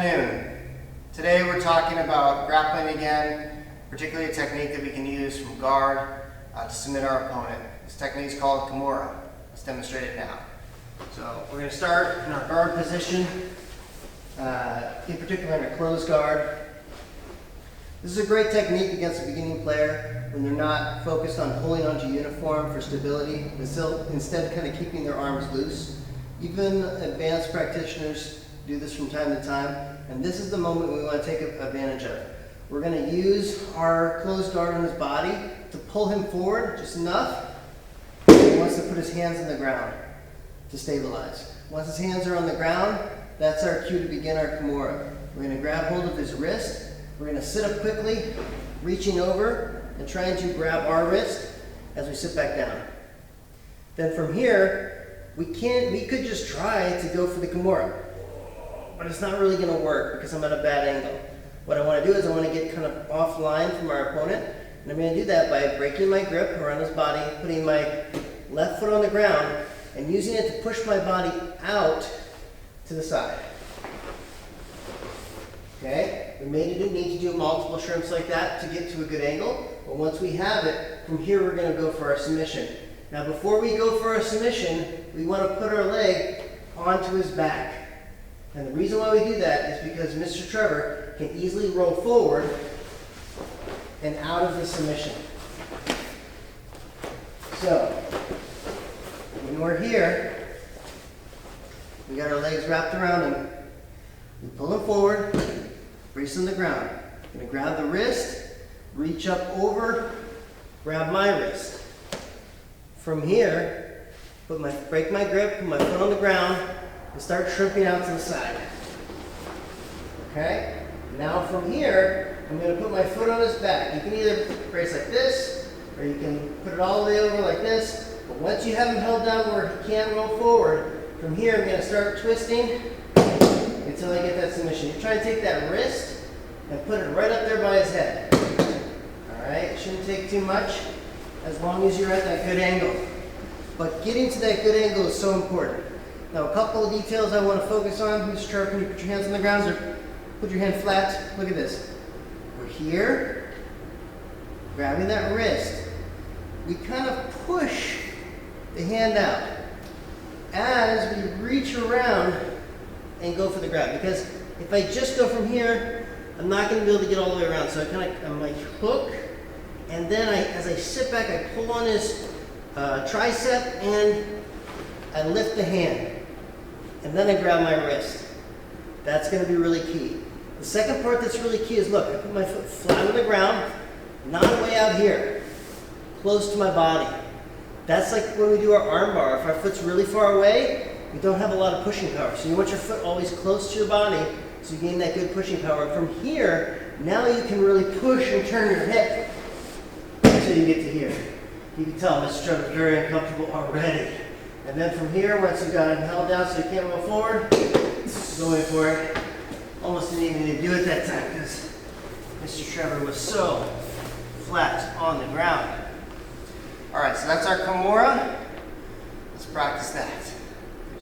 afternoon. Today we're talking about grappling again, particularly a technique that we can use from guard to submit our opponent. This technique is called Kimura. Let's demonstrate it now. So we're going to start in our guard position, in particular in a closed guard. This is a great technique against a beginning player when they're not focused on holding onto uniform for stability, but still instead kind of keeping their arms loose. Even advanced practitioners do this from time to time, and this is the moment we want to take advantage of. We're going to use our closed guard on his body to pull him forward just enough. He wants to put his hands on the ground to stabilize. Once his hands are on the ground, that's our cue to begin our Kimura. We're going to grab hold of his wrist. We're going to sit up quickly, reaching over and trying to grab our wrist as we sit back down. Then from here, we could just try to go for the Kimura, but it's not really going to work because I'm at a bad angle. What I want to do is I want to get kind of offline from our opponent, and I'm going to do that by breaking my grip around his body, putting my left foot on the ground, and using it to push my body out to the side. Okay, we may need to do multiple shrimps like that to get to a good angle, but once we have it, from here we're going to go for our submission. Now before we go for our submission, we want to put our leg onto his back. And the reason why we do that is because Mr. Trevor can easily roll forward and out of the submission. So, when we're here, we got our legs wrapped around him. We pull him forward, brace on the ground. I'm going to grab the wrist, reach up over, grab my wrist. From here, break my grip, put my foot on the ground, and start shrimping out to the side. Okay? Now from here, I'm going to put my foot on his back. You can either brace like this, or you can put it all the way over like this. But once you have him held down where he can't roll forward, from here I'm going to start twisting until I get that submission. You try to take that wrist and put it right up there by his head. Alright? It shouldn't take too much as long as you're at that good angle. But getting to that good angle is so important. Now a couple of details I want to focus on. Mr. Trevor, can you put your hands on the ground or put your hand flat? Look at this. We're here, grabbing that wrist. We kind of push the hand out as we reach around and go for the grab. Because if I just go from here, I'm not going to be able to get all the way around. So I'm like hook, and then as I sit back, I pull on his tricep and I lift the hand. And then I grab my wrist. That's going to be really key. The second part that's really key is, look, I put my foot flat on the ground, not way out here, close to my body. That's like when we do our arm bar. If our foot's really far away, we don't have a lot of pushing power. So you want your foot always close to your body so you gain that good pushing power. From here, now you can really push and turn your hip until you get to here. You can tell Mr. Trevor is very uncomfortable already. And then from here, once you've got him held down so you can't roll forward, going for it. Almost didn't even need to do it that time because Mr. Trevor was so flat on the ground. All right, so that's our Kimura. Let's practice that.